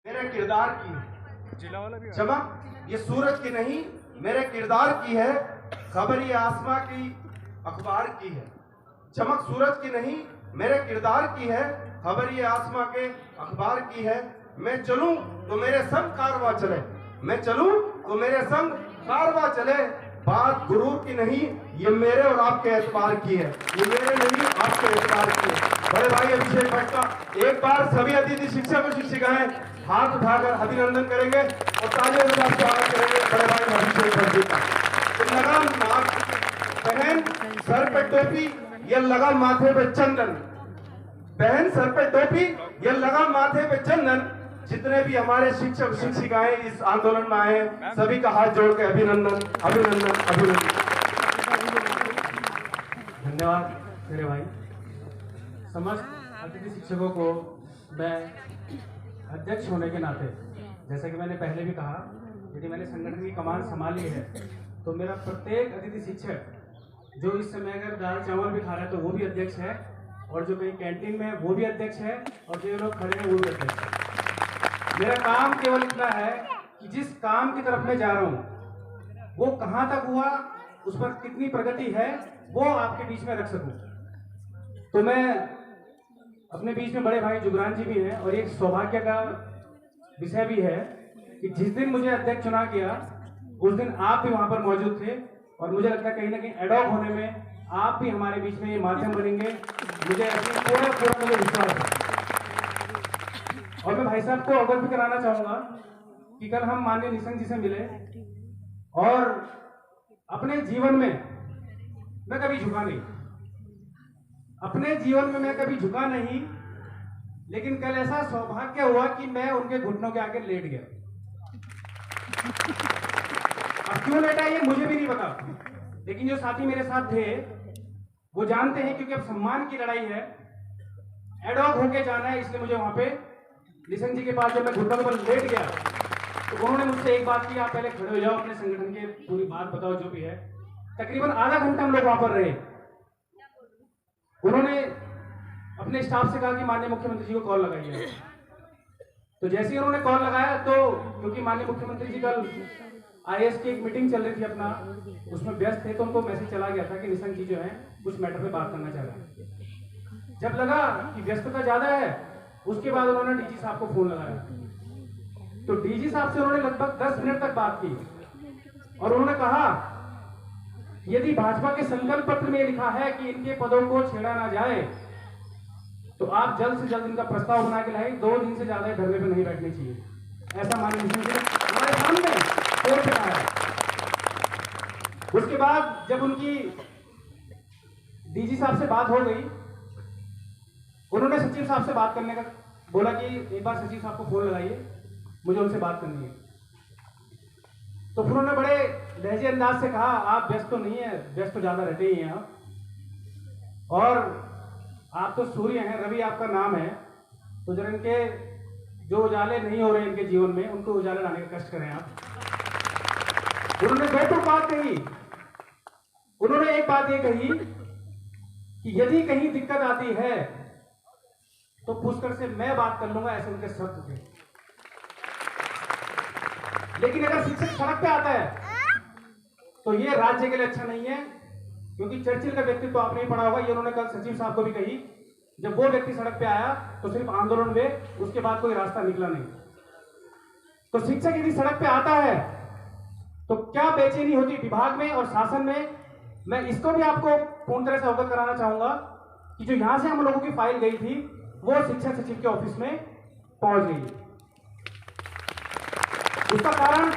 मेरे किरदार की है चमक ये सूरज की नहीं, मेरे किरदार की है। खबर ये आसमां की अखबार की है। चमक सूरज की नहीं, मेरे किरदार की है। खबर ये आसमां के अखबार की है। मैं चलूं तो मेरे संग कारवां चले, मैं चलूं तो मेरे संग कारवां चले। बात गुरूर की नहीं, ये मेरे और आपके एतबार की है। ये मेरे नहीं, आपके एतबार की है। बड़े भाई अभिषेक भट्ट का एक बार सभी अतिथि शिक्षक और शिक्षिकाएं हाथ उठाकर अभिनंदन करेंगे और तालियों के साथ स्वागत करेंगे बड़े भाई अभिषेक भट्ट जी का। तो लगा बहन सर पे टोपी, ये लगा माथे पे चंदन। बहन सर पे टोपी, ये लगा माथे पे चंदन। जितने भी हमारे शिक्षक शिक्षिकाएं इस आंदोलन में आए, सभी का हाथ जोड़ के अभिनंदन अभिनंदन अभिनंदन। धन्यवाद मेरे भाई। समस्त अतिथि शिक्षकों को मैं अध्यक्ष होने के नाते, जैसा कि मैंने पहले भी कहा, यदि मैंने संगठन की कमान संभाली है तो मेरा प्रत्येक अतिथि शिक्षक जो इस समय अगर दाल चावल भी खा रहा है तो वो भी अध्यक्ष है, और जो कहीं कैंटीन में है वो भी अध्यक्ष है, और जो लोग खड़े हैं वो भी अध्यक्ष है। मेरा काम केवल इतना है कि जिस काम की तरफ मैं जा रहा हूँ वो कहाँ तक हुआ, उस पर कितनी प्रगति है, वो आपके बीच में रख सकूं। तो मैं अपने बीच में बड़े भाई जुगरान जी भी हैं, और एक सौभाग्य का विषय भी है कि जिस दिन मुझे अध्यक्ष चुना गया उस दिन आप भी वहां पर मौजूद थे, और मुझे लगता है कहीं ना कहीं एडॉप होने में आप भी हमारे बीच में ये माध्यम बनेंगे, मुझे ऐसी पूरा मुझे विश्वास है। और मैं भाई साहब को अवगत भी कराना चाहूंगा कि कल हम माननीय निशंक जी से मिले, और अपने जीवन में मैं कभी झुका नहीं, अपने जीवन में मैं कभी झुका नहीं, लेकिन कल ऐसा सौभाग्य हुआ कि मैं उनके घुटनों के आगे लेट गया। अब क्यों लेटा ये मुझे भी नहीं पता, लेकिन जो साथी मेरे साथ थे वो जानते हैं, क्योंकि अब सम्मान की लड़ाई है, एडॉक होके जाना है, इसलिए मुझे वहां पे निशंक जी के पास जब मैं घुटनों पर लेट गया तो उन्होंने मुझसे एक बात की, आप पहले खड़े हो जाओ, अपने संगठन के पूरी बात बताओ जो भी है। तकरीबन आधा घंटा हम लोग वहां पर रहे। उन्होंने अपने स्टाफ से कहा कि माननीय मुख्यमंत्री जी को कॉल लगाइए। तो जैसे ही उन्होंने कॉल लगाया तो क्योंकि माननीय मुख्यमंत्री जी कल आईएएस की एक मीटिंग चल रही थी अपना, उसमें व्यस्त थे, तो उनको मैसेज चला गया था कि निशंक जी जो है कुछ मैटर पे बात करना चाह रहे हैं। जब लगा कि व्यस्तता ज्यादा है, उसके बाद उन्होंने डीजी साहब को फोन लगाया। तो डीजी साहब से उन्होंने लगभग 10 मिनट तक बात की, और उन्होंने कहा यदि भाजपा के संकल्प पत्र में लिखा है कि इनके पदों को छेड़ा ना जाए तो आप जल्द से जल्द इनका प्रस्ताव बना के लाए, 2 दिन से ज्यादा धरने पर नहीं बैठने चाहिए। ऐसा माननीय निशंक जी ने हमारे सामने कोर्ट में कहा। उसके बाद जब उनकी डीजी साहब से बात हो गई, उन्होंने सचिव साहब से बात करने का बोला कि एक बार सचिव साहब को फोन लगाइए, मुझे उनसे बात करनी है। तो फिर उन्होंने बड़े लहजे अंदाज से कहा, आप व्यस्त तो नहीं है, व्यस्त तो ज्यादा रहते ही हैं आप, और आप तो सूर्य हैं, रवि आपका नाम है, तो जरा इनके जो उजाले नहीं हो रहे इनके जीवन में, उनको उजाले लाने का कष्ट करें आप। उन्होंने 2 बात कही। उन्होंने एक बात ये कही कि यदि कहीं दिक्कत आती है तो पुष्कर से मैं बात कर लूंगा, ऐसे उनके शब्द थे। लेकिन अगर शिक्षक सड़क पे आता है तो ये राज्य के लिए अच्छा नहीं है, क्योंकि चर्चिल का व्यक्तित्व आपने ही पढ़ा होगा, ये उन्होंने कल सचिव साहब को भी कही। जब वो व्यक्ति सड़क पे आया तो सिर्फ आंदोलन में, उसके बाद कोई रास्ता निकला नहीं। तो शिक्षक यदि सड़क पे आता है तो क्या बेचैनी होती विभाग में और शासन में। मैं इसको भी आपको पूर्ण तरह से अवगत कराना चाहूंगा कि जो यहां से हम लोगों की फाइल गई थी वो शिक्षा सचिव के ऑफिस में पहुंच गई। उसका कारण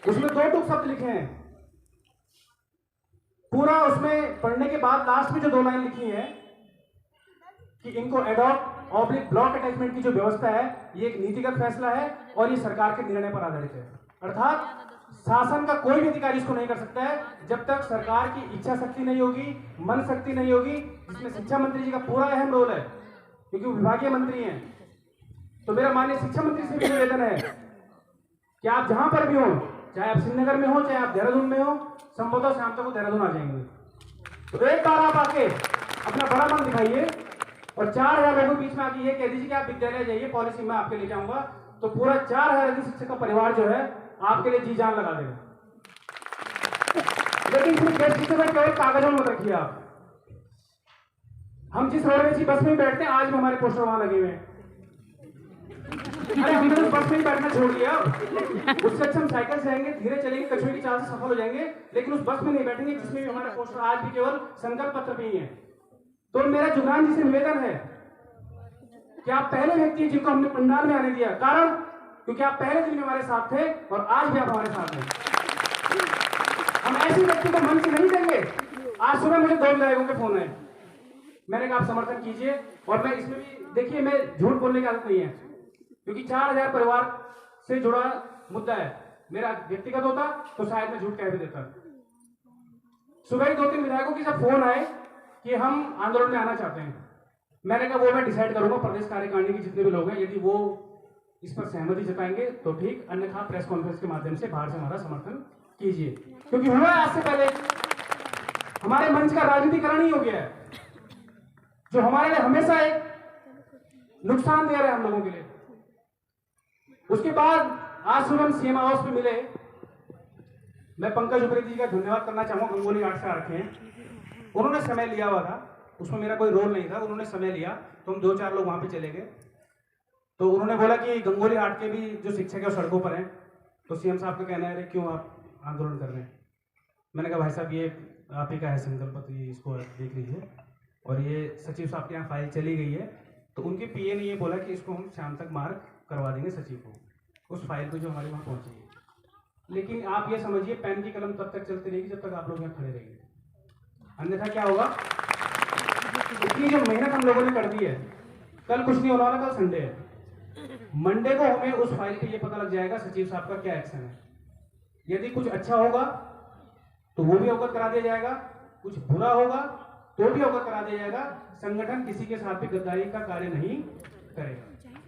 उसमें 2 शब्द लिखे हैं। पूरा उसमें पढ़ने के बाद लास्ट में जो 2 लाइन लिखी है कि इनको एडॉप्ट ऑब्लिक ब्लॉक अटैचमेंट की जो व्यवस्था है ये एक नीतिगत फैसला है और ये सरकार के निर्णय पर आधारित है। अर्थात शासन का कोई भी अधिकारी इसको नहीं कर सकता है जब तक सरकार की इच्छा शक्ति नहीं होगी, मन शक्ति नहीं होगी, जिसमें शिक्षा मंत्री जी का पूरा अहम रोल है, क्योंकि वो विभागीय मंत्री हैं। तो मेरा माननीय शिक्षा मंत्री से भी निवेदन है कि आप जहां पर भी हो, चाहे आप श्रीनगर में हो, चाहे आप देहरादून में हो, संभवतः शाम तक वो देहरादून आ जाएंगे, तो एक बार आप आके अपना बड़ा मन दिखाइए और 4000 लोगों के बीच में आके ये कह दीजिए कि आप विद्यालय जाइए, पॉलिसी मैं आपके लेके आऊंगा, तो पूरा 4000 अधिक शिक्षक का परिवार जो है आपके लिए जी जान लगा देगा। लेकिन सिर्फ गेस्ट शिक्षक केवल कागजों में रखिए आप। हम जिस रोडवेज बस में बैठते हैं, आज भी हमारे पोस्टर वहां लगे हुए हैं। अरे हमने तो बस में ही बैठना छोड़ दिया, उससे अच्छा हम साइकिल से जाएंगे, धीरे चलेंगे, कछुए की चाल से सफल हो जाएंगे, लेकिन उस बस में नहीं बैठेंगे जिसमें भी हमारे पोस्टर आज भी केवल संकल्प पत्र पे ही है। तो मेरा जुगरान जी से निवेदन है कि आप पहले व्यक्ति हैं जिनको हमने पंडाल में आने दिया, कारण क्योंकि आप पहले दिन में हमारे साथ थे और आज भी आप हमारे साथ हैं। हम ऐसे व्यक्ति को मंच नहीं देंगे। आज सुबह मुझे 2 विधायकों के फोन आए, मैंने कहा आप समर्थन कीजिए, और मैं इसमें भी देखिए, मैं झूठ बोलने की आदत नहीं है, क्योंकि 4000 परिवार से जुड़ा मुद्दा है। मेरा व्यक्तिगत होता तो शायद मैं झूठ कह भी देता। सुबह ही 2-3 विधायकों की जब फोन आए कि हम आंदोलन में आना चाहते हैं, मैंने कहा वो मैं डिसाइड करूंगा प्रदेश कार्यकारिणी के जितने भी लोग हैं, यदि वो इस पर सहमति जताएंगे तो ठीक, अन्यथा प्रेस कॉन्फ्रेंस के माध्यम से बाहर से हमारा समर्थन कीजिए। क्योंकि हुआ आज से पहले हमारे मंच का राजनीतिकरण ही हो गया है, जो हमारे लिए हमेशा एक नुकसान दे रहा है हम लोगों के लिए। उसके बाद आज सुबह हम सीएम हाउस पे मिले, मैं पंकज उप्रेती जी का धन्यवाद करना चाहूंगा, गंगोली घाट से आ रखे हैं। उन्होंने समय लिया हुआ था, उसमें मेरा कोई रोल नहीं था, उन्होंने समय लिया, तो हम 2-4 लोग वहां पे चले गए। तो उन्होंने बोला कि गंगोली घाट के भी जो शिक्षक है सड़कों पर हैं, तो सीएम साहब का कहना है क्यों आप आंदोलन कर रहे हैं। मैंने कहा भाई साहब ये आप ही का है संकल्प, तो ये इसको देख लीजिए, और ये सचिव साहब के यहाँ फाइल चली गई है, तो उनके पीए ने ये बोला कि इसको हम शाम तक मार्क करवा देंगे सचिव को, उस फाइल को जो हमारे वहाँ पहुँची है। लेकिन आप ये समझिए पेन की कलम तब तक चलती रहेगी जब तक आप लोग यहाँ खड़े रहेंगे, अन्यथा क्या होगा, इतनी जो मेहनत हम लोगों ने कर दी है, कल कुछ नहीं होने वाला, कल संडे है, मंडे को हमें उस फाइल पे ये पता लग जाएगा सचिव साहब का क्या एक्शन है। यदि कुछ अच्छा होगा तो वो भी अवगत करा दिया जाएगा, कुछ बुरा होगा तो भी अवगत करा दिया जाएगा। संगठन किसी के साथ भी गद्दारी का कार्य नहीं करेगा।